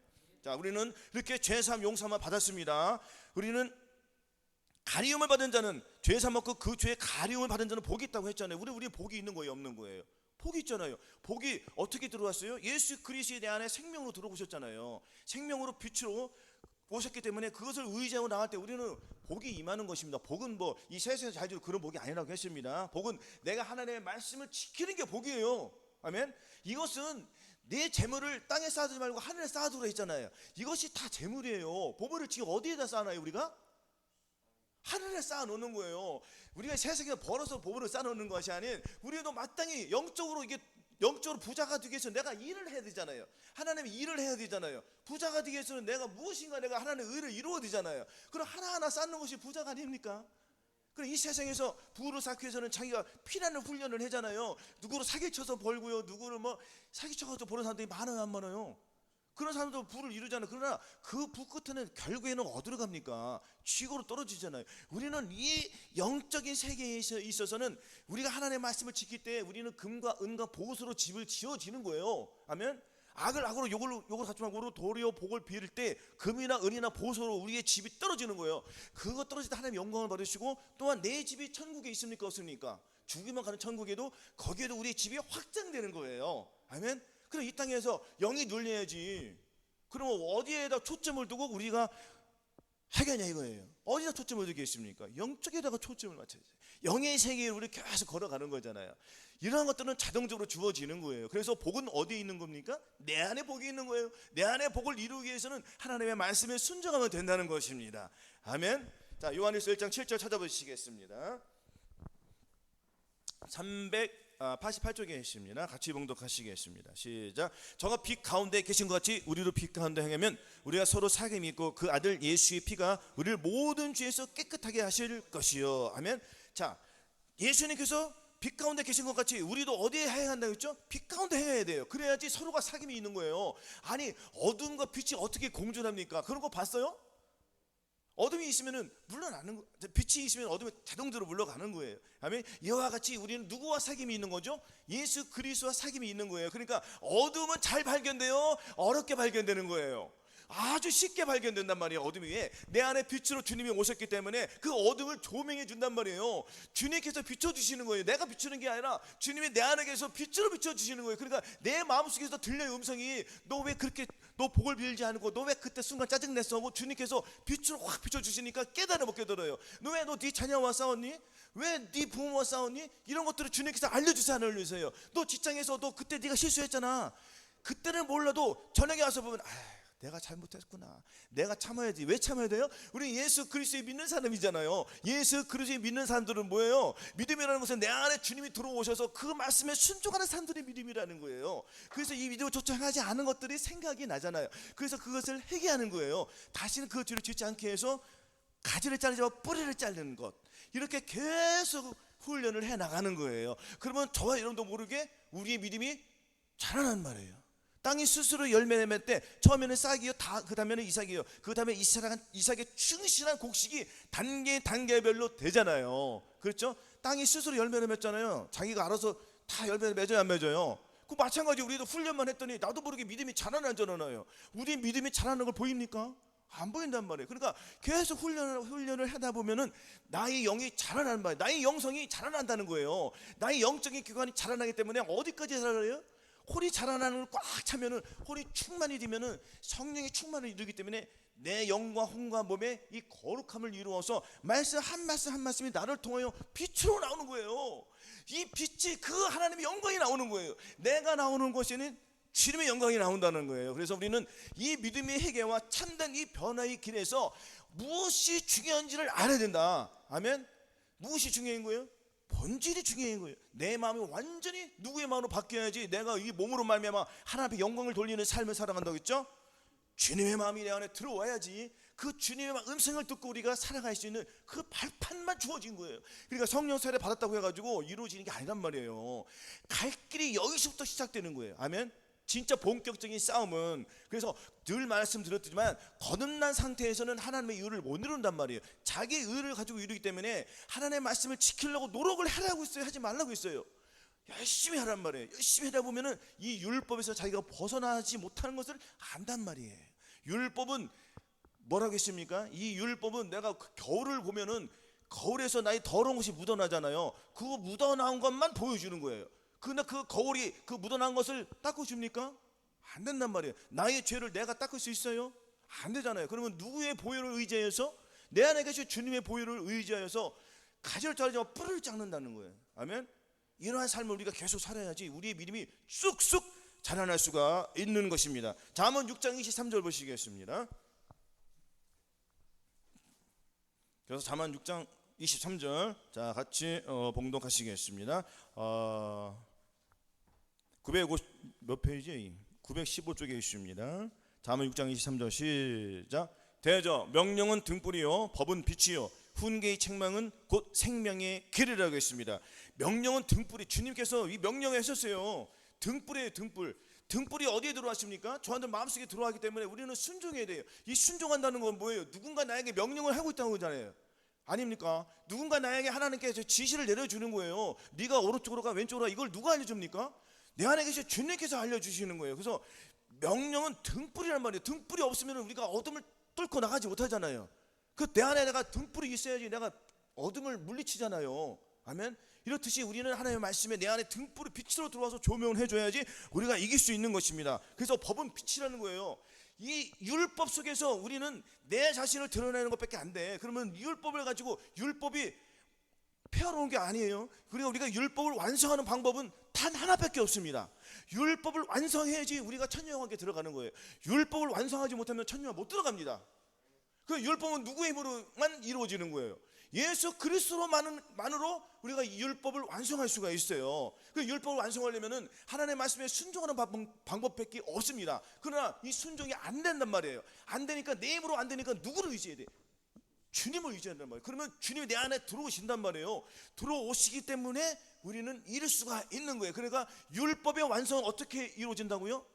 자, 우리는 이렇게 죄사함 용서함을 받았습니다. 우리는 가리움을 받은 자는 죄사함 받고 그 죄의 가리움을 받은 자는 복이 있다고 했잖아요. 우리 복이 있는 거예요, 없는 거예요? 복이 있잖아요. 복이 어떻게 들어왔어요? 예수 그리스도의 내 안에 생명으로 들어오셨잖아요. 생명으로 빛으로 오셨기 때문에 그것을 의지하고 나갈 때 우리는 복이 임하는 것입니다. 복은 뭐 이 세상에서 잘 주는 그런 복이 아니라고 했습니다. 복은 내가 하나님의 말씀을 지키는 게 복이에요. 아멘. 이것은 내 재물을 땅에 쌓아두지 말고 하늘에 쌓아두라 했잖아요. 이것이 다 재물이에요. 보물을 지금 어디에다 쌓아놔요? 우리가 하늘에 쌓아놓는 거예요. 우리가 세상에 벌어서 보물을 쌓아놓는 것이 아닌 우리도 마땅히 영적으로 부자가 되기 위해서 내가 일을 해야 되잖아요. 하나님이 일을 해야 되잖아요. 부자가 되기 위해서는 내가 무엇인가 내가 하나님의 의를 이루어야 되잖아요. 그럼 하나하나 쌓는 것이 부자가 아닙니까? 그럼 이 세상에서 부를 쌓기 위해서는 자기가 피나는 훈련을 하잖아요. 누구를 사기쳐서 벌고요. 누구를 뭐 사기쳐서 버는 사람들이 많아요, 안 많아요? 그런 사람도 부를 이루잖아요. 그러나 그 부 끝에는 결국에는 어디로 갑니까? 지구로 떨어지잖아요. 우리는 이 영적인 세계에 있어서는 우리가 하나님의 말씀을 지킬 때 우리는 금과 은과 보석으로 집을 지어지는 거예요. 아멘. 악을 악으로 욕을 갖지 말고 도리어 복을 빌 때 금이나 은이나 보석으로 우리의 집이 떨어지는 거예요. 그거 떨어질 때 하나님의 영광을 받으시고 또한 내 집이 천국에 있습니까? 없습니까? 죽이만 가는 천국에도 거기에도 우리의 집이 확장되는 거예요. 아멘. 그럼 이 땅에서 영이 눌려야지. 그러면 어디에다 초점을 두고 우리가 하겠냐 이거예요. 어디다 초점을 두겠습니까? 영적에다가 초점을 맞춰야 돼요. 영의 세계에 우리 계속 걸어가는 거잖아요. 이러한 것들은 자동적으로 주어지는 거예요. 그래서 복은 어디에 있는 겁니까? 내 안에 복이 있는 거예요. 내 안에 복을 이루기 위해서는 하나님의 말씀에 순종하면 된다는 것입니다. 아멘. 자, 요한일서 1장 7절 찾아보시겠습니다. 388쪽에 계십니다. 같이 봉독하시겠습니다. 시작. 저가 빛 가운데 계신 것 같이 우리도 빛 가운데 행하면 우리가 서로 사귐이 있고 그 아들 예수의 피가 우리를 모든 죄에서 깨끗하게 하실 것이요. 아멘. 자, 예수님께서 빛 가운데 계신 것 같이 우리도 어디에 행한다고 했죠? 빛 가운데 행해야 돼요. 그래야지 서로가 사귐이 있는 거예요. 아니, 어둠과 빛이 어떻게 공존합니까? 그런 거 봤어요? 어둠이 있으면은 물러나는 거, 빛이 있으면 어둠이 자동적으로 물러가는 거예요. 아멘. 이와 같이 우리는 누구와 사귐이 있는 거죠? 예수 그리스도와 사귐이 있는 거예요. 그러니까 어둠은 잘 발견돼요, 어렵게 발견되는 거예요. 아주 쉽게 발견된단 말이에요. 어둠이 내 안에 빛으로 주님이 오셨기 때문에 그 어둠을 조명해 준단 말이에요. 주님께서 비춰주시는 거예요. 내가 비추는 게 아니라 주님이 내 안에 계셔서 빛으로 비춰주시는 거예요. 그러니까 내 마음속에서 들려요. 음성이 너 왜 그렇게 너 복을 빌지 않고 너 왜 그때 순간 짜증냈어 하고 주님께서 빛으로 확 비춰주시니까 깨달아 못 깨달아요. 너 왜 너 네 자녀와 싸웠니? 왜 네 부모와 싸웠니? 이런 것들을 주님께서 알려주세요, 안 알려주세요? 너 직장에서 너 그때 네가 실수했잖아. 그때는 몰라도 저녁에 와서 보면 내가 잘못했구나. 내가 참아야지. 왜 참아야 돼요? 우리 예수 그리스도를 믿는 사람이잖아요. 예수 그리스도를 믿는 사람들은 뭐예요? 믿음이라는 것은 내 안에 주님이 들어오셔서 그 말씀에 순종하는 사람들의 믿음이라는 거예요. 그래서 이 믿음을 조차하지 않은 것들이 생각이 나잖아요. 그래서 그것을 회개하는 거예요. 다시는 그 죄를 짓지 않게 해서 가지를 자르지 말고 뿌리를 자르는 것, 이렇게 계속 훈련을 해 나가는 거예요. 그러면 저와 여러분도 모르게 우리의 믿음이 자라난 말이에요. 땅이 스스로 열매 맺을 때 처음에는 싹이요, 그 다음에는 이삭이요, 그 다음에 이삭의 충실한 곡식이 단계별로 되잖아요. 그렇죠? 땅이 스스로 열매를 맺잖아요. 자기가 알아서 다 열매를 맺어요, 안 맺어요? 그 마찬가지 우리도 훈련만 했더니 나도 모르게 믿음이 자라나잖아요. 우리 믿음이 자라는 걸 보입니까? 안 보인단 말이에요. 그러니까 계속 훈련을 하다 보면은 나의 영이 자라나는 말이에요. 나의 영성이 자라난다는 거예요. 나의 영적인 기관이 자라나기 때문에 어디까지 자라나요? 홀이 자라나는 걸 꽉 차면은, 홀이 충만이 되면은 성령의 충만을 이루기 때문에 내 영과 혼과 몸에 이 거룩함을 이루어서 말씀 한 말씀 한 말씀이 나를 통하여 빛으로 나오는 거예요. 이 빛이 그 하나님의 영광이 나오는 거예요. 내가 나오는 것에는 주님의 영광이 나온다는 거예요. 그래서 우리는 이 믿음의 회개와 참된 이 변화의 길에서 무엇이 중요한지를 알아야 된다. 아멘. 무엇이 중요한 거예요? 본질이 중요한 거예요. 내 마음이 완전히 누구의 마음으로 바뀌어야지 내가 이 몸으로 말미암아 하나님 앞에 영광을 돌리는 삶을 살아간다고 했죠. 주님의 마음이 내 안에 들어와야지 그 주님의 음성을 듣고 우리가 살아갈 수 있는 그 발판만 주어진 거예요. 그러니까 성령 세례 받았다고 해가지고 이루어지는 게 아니란 말이에요. 갈 길이 여기서부터 시작되는 거예요. 아멘. 진짜 본격적인 싸움은, 그래서 늘 말씀드렸지만 거듭난 상태에서는 하나님의 의를 못 이룬단 말이에요. 자기 의를 가지고 이루기 때문에 하나님의 말씀을 지키려고 노력을 하라고 했어요, 하지 말라고 했어요. 열심히 하란 말이에요. 열심히 하다 보면은 이 율법에서 자기가 벗어나지 못하는 것을 안단 말이에요. 율법은 뭐라고 했습니까? 이 율법은 내가 겨울을 보면은 거울에서 나의 더러운 것이 묻어나잖아요. 그거 묻어나온 것만 보여주는 거예요. 근데 그 거울이 그 묻어난 것을 닦아줍니까? 안 된단 말이에요. 나의 죄를 내가 닦을 수 있어요? 안 되잖아요. 그러면 누구의 보혈을 의지해서, 내 안에 계신 주님의 보혈을 의지하여서 가지를 자르지 말고 뿌리를 깎는다는 거예요. 아멘. 이러한 삶을 우리가 계속 살아야지 우리의 믿음이 쑥쑥 자라날 수가 있는 것입니다. 잠언 6장 23절 보시겠습니다. 그래서 잠언 6장 23절 자 같이 봉독하시겠습니다. 950 몇 페이지? 915쪽에 있습니다. 잠언 6장 23절 시작. 대저 명령은 등불이요 법은 빛이요 훈계의 책망은 곧 생명의 길이라고 했습니다. 명령은 등불이, 주님께서 이 명령을 하셨어요. 등불이에요. 등불이 어디에 들어왔습니까? 저한테 마음속에 들어왔기 때문에 우리는 순종해야 돼요. 이 순종한다는 건 뭐예요? 누군가 나에게 명령을 하고 있다는 거잖아요. 아닙니까? 누군가 나에게 하나님께서 지시를 내려주는 거예요. 네가 오른쪽으로 가 왼쪽으로 가. 이걸 누가 알려줍니까? 내 안에 계신 주님께서 알려주시는 거예요. 그래서 명령은 등불이란 말이에요. 등불이 없으면 우리가 어둠을 뚫고 나가지 못하잖아요. 그 내 안에 내가 등불이 있어야지 내가 어둠을 물리치잖아요. 아멘. 이렇듯이 우리는 하나님의 말씀에 내 안에 등불이 빛으로 들어와서 조명을 해줘야지 우리가 이길 수 있는 것입니다. 그래서 법은 빛이라는 거예요. 이 율법 속에서 우리는 내 자신을 드러내는 것밖에 안 돼. 그러면 율법을 가지고 율법이 폐하러운 게 아니에요. 그리고 우리가 율법을 완성하는 방법은 단 하나밖에 없습니다. 율법을 완성해야지 우리가 천년왕국에 들어가는 거예요. 율법을 완성하지 못하면 천년왕국 못 들어갑니다. 그 율법은 누구의 힘으로만 이루어지는 거예요? 예수 그리스도로만으로 우리가 율법을 완성할 수가 있어요. 그 율법을 완성하려면은 하나님의 말씀에 순종하는 방법밖에 없습니다. 그러나 이 순종이 안 된단 말이에요. 안 되니까 내 힘으로 안 되니까 누구를 의지해야 돼? 주님을 의지한단 말이에요. 그러면 주님이 내 안에 들어오신단 말이에요. 들어오시기 때문에 우리는 이룰 수가 있는 거예요. 그러니까 율법의 완성은 어떻게 이루어진다고요?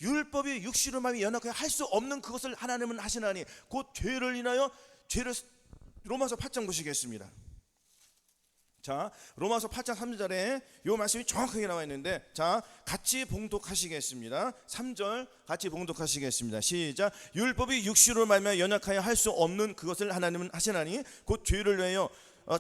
율법이 육신의 마음이 연약하여 할 수 없는 그것을 하나님은 하시나니 곧 죄를 인하여 죄를. 로마서 8장 보시겠습니다. 자, 로마서 8장 3절에 이 말씀이 정확하게 나와 있는데, 자, 같이 봉독하시겠습니다. 3절 같이 봉독하시겠습니다. 시작. 율법이 육신으로 말미암아 연약하여 할 수 없는 그것을 하나님은 하시나니 곧 죄를 위하여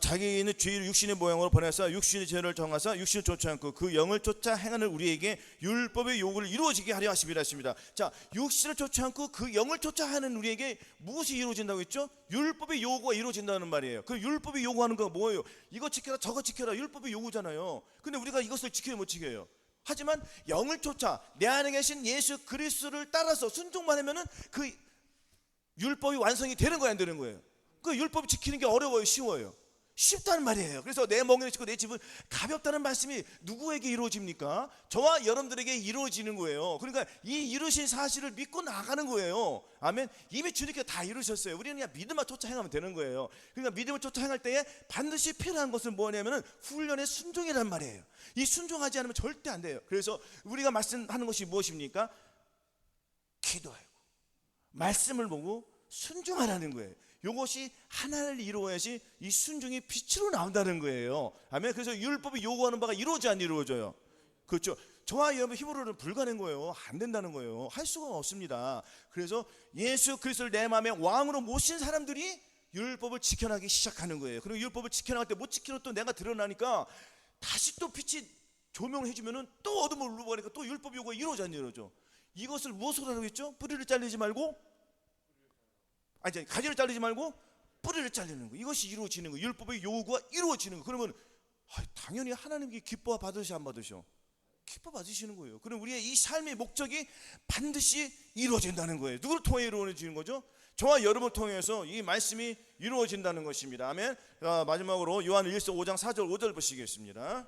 자기는 죄를 육신의 모양으로 보내서 육신의 죄를 정하사 육신을 쫓지 않고 그 영을 쫓아 행하는 우리에게 율법의 요구를 이루어지게 하려 하심이라 했습니다. 자, 육신을 쫓지 않고 그 영을 쫓아 하는 우리에게 무엇이 이루어진다고 했죠? 율법의 요구가 이루어진다는 말이에요. 그 율법이 요구하는 거 뭐예요? 이거 지켜라 저거 지켜라, 율법의 요구잖아요. 근데 우리가 이것을 지켜야 못 지켜요. 하지만 영을 쫓아 내 안에 계신 예수 그리스도를 따라서 순종만 하면은 그 율법이 완성이 되는 거야, 안 되는 거예요? 그 율법 지키는 게 어려워요, 쉬워요? 쉽다는 말이에요. 그래서 내 멍에를 짚고 내 집은 가볍다는 말씀이 누구에게 이루어집니까? 저와 여러분들에게 이루어지는 거예요. 그러니까 이 이루신 사실을 믿고 나가는 거예요. 아멘. 이미 주님께서 다 이루셨어요. 우리는 그냥 믿음만 쫓아 행하면 되는 거예요. 그러니까 믿음을 쫓아 행할 때에 반드시 필요한 것은 뭐냐면은 훈련의 순종이란 말이에요. 이 순종하지 않으면 절대 안 돼요. 그래서 우리가 말씀하는 것이 무엇입니까? 기도하고 말씀을 보고 순종하라는 거예요. 이것이 하나를 이루어야지 이 순종이 빛으로 나온다는 거예요. 아멘. 그래서 율법이 요구하는 바가 이루어져 안 이루어져요? 그렇죠. 저와 여러분 힘으로는 불가능한 거예요. 안 된다는 거예요. 할 수가 없습니다. 그래서 예수 그리스도를 내 마음에 왕으로 모신 사람들이 율법을 지켜나기 시작하는 거예요. 그리고 율법을 지켜나갈 때 못 지키는 또 내가 드러나니까 다시 또 빛이 조명해 주면은 또 어둠을 울려버리니까 또 율법 요구가 이루어져 안 이루어져? 이것을 무엇으로 하라고 했죠? 뿌리를 잘리지 말고, 아니, 가지를 자르지 말고 뿌리를 자르는 거. 이것이 이루어지는 거. 율법의 요구가 이루어지는 거. 그러면 당연히 하나님께 기뻐 받으시 안 받으셔? 기뻐 받으시는 거예요. 그럼 우리의 이 삶의 목적이 반드시 이루어진다는 거예요. 누구를 통해 이루어지는 거죠? 저와 여러분을 통해서 이 말씀이 이루어진다는 것입니다. 아멘. 마지막으로 요한일서 5장 4절 5절 보시겠습니다.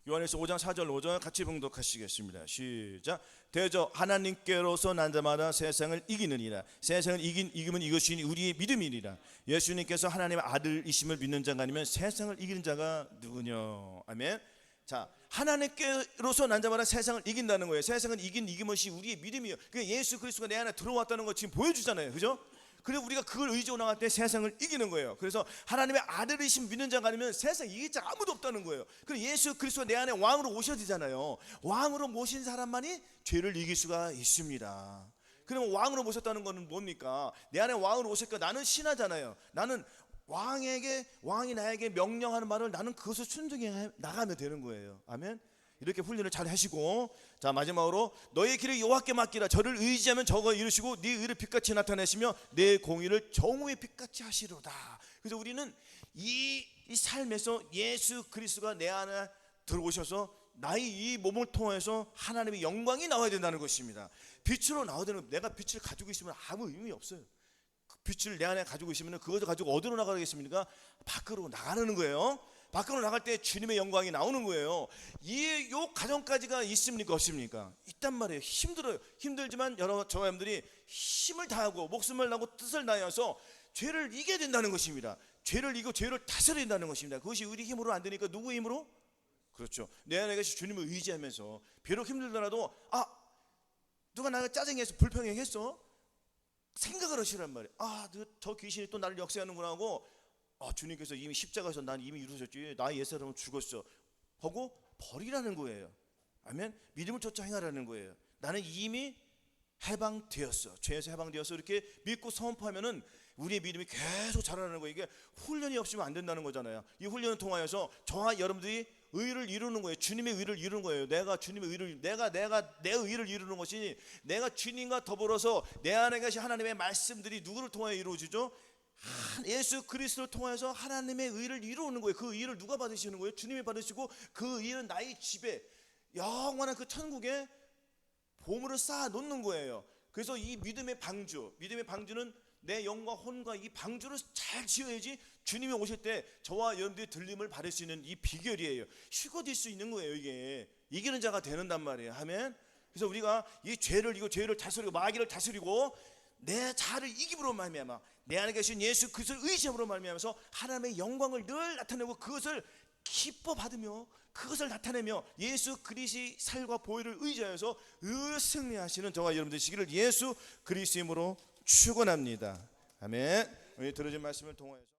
요한일서 5장 4절 5절 같이 봉독하시겠습니다. 시작. 대저 하나님께로서 난 자마다 세상을 이기느니라. 세상을 이기면 이것이 우리의 믿음이니라. 예수님께서 하나님의 아들이심을 믿는 자가 아니면 세상을 이기는 자가 누구냐. 아멘. 자, 하나님께로서 난 자마다 세상을 이긴다는 거예요. 세상을 이긴 것이 우리의 믿음이에요. 그러니까 예수 그리스도가 내 안에 들어왔다는 거 지금 보여주잖아요. 그죠? 그리고 우리가 그걸 의지하고 나갈 때 세상을 이기는 거예요. 그래서 하나님의 아들이신 믿는 자가 아니면 세상 이길 자 아무도 없다는 거예요. 그리고 예수 그리스도가 내 안에 왕으로 오셔야 되잖아요. 왕으로 모신 사람만이 죄를 이길 수가 있습니다. 그러면 왕으로 모셨다는 것은 뭡니까? 내 안에 왕으로 오셨고 나는 신하잖아요. 나는 왕이 나에게 명령하는 말을 나는 그것을 순종해 나가면 되는 거예요. 아멘. 이렇게 훈련을 잘 하시고, 자, 마지막으로 너의 길을 여호와께 맡기라. 저를 의지하면 저가 이루시고 네 의를 빛같이 나타내시며 내 공의를 정오의 빛같이 하시로다. 그래서 우리는 이 삶에서 예수 그리스도가 내 안에 들어오셔서 나의 이 몸을 통해서 하나님의 영광이 나와야 된다는 것입니다. 빛으로 나와야 되는, 내가 빛을 가지고 있으면 아무 의미 없어요. 그 빛을 내 안에 가지고 있으면 그것을 가지고 어디로 나가겠습니까? 밖으로 나가는 거예요. 밖으로 나갈 때 주님의 영광이 나오는 거예요. 요 가정까지가 있습니까? 없습니까? 있단 말이에요. 힘들어요. 힘들지만 저와 여러분들이 힘을 다하고 목숨을 다하고 뜻을 다해서 죄를 이겨야 된다는 것입니다. 죄를 이기고 죄를 다스려야 된다는 것입니다. 그것이 우리 힘으로 안 되니까 누구의 힘으로? 그렇죠. 내 안에 계신 주님을 의지하면서 비록 힘들더라도 누가 나가 짜증해서 불평했어? 생각을 하시란 말이에요. 저 귀신이 또 나를 역사하는구나 하고, 주님께서 이미 십자가에서 난 이미 이루셨지, 나의 옛사람은 죽었어 하고 버리라는 거예요. 아멘. 믿음을 쫓아 행하라는 거예요. 나는 이미 해방되었어, 죄에서 해방되었어, 이렇게 믿고 선포하면은 우리의 믿음이 계속 자라나는 거예요. 이게 훈련이 없으면 안 된다는 거잖아요. 이 훈련을 통하여서 저와 여러분들이 의를 이루는 거예요. 주님의 의를 이루는 거예요. 내가 주님의 의를 내가 내 의를 이루는 것이니 내가 주님과 더불어서 내 안에 계신 하나님의 말씀들이 누구를 통하여 이루어지죠? 예수 그리스도를 통해서 하나님의 의를 이루는 거예요. 그 의를 누가 받으시는 거예요? 주님이 받으시고 그 의는 나의 집에 영원한 그 천국에 보물을 쌓아 놓는 거예요. 그래서 이 믿음의 방주는 내 영과 혼과 이 방주를 잘 지어야지 주님이 오실 때 저와 여러분들이 들림을 받을 수 있는 이 비결이에요. 휴거될 수 있는 거예요. 이게 이기는 자가 되는단 말이에요. 아멘. 그래서 우리가 이 죄를 다스리고 마귀를 다스리고 내 자아를 이김으로 말미암아 내 안에 계신 예수 그리스도를 의지함으로 말미암아서 하나님의 영광을 늘 나타내고 그것을 기뻐 받으며 그것을 나타내며 예수 그리스도의 살과 보혈을 의지하여서 승리하시는 저와 여러분 되시기를 예수 그리스도 이름으로 축원합니다. 아멘. 오늘 들어진 말씀을 통하여서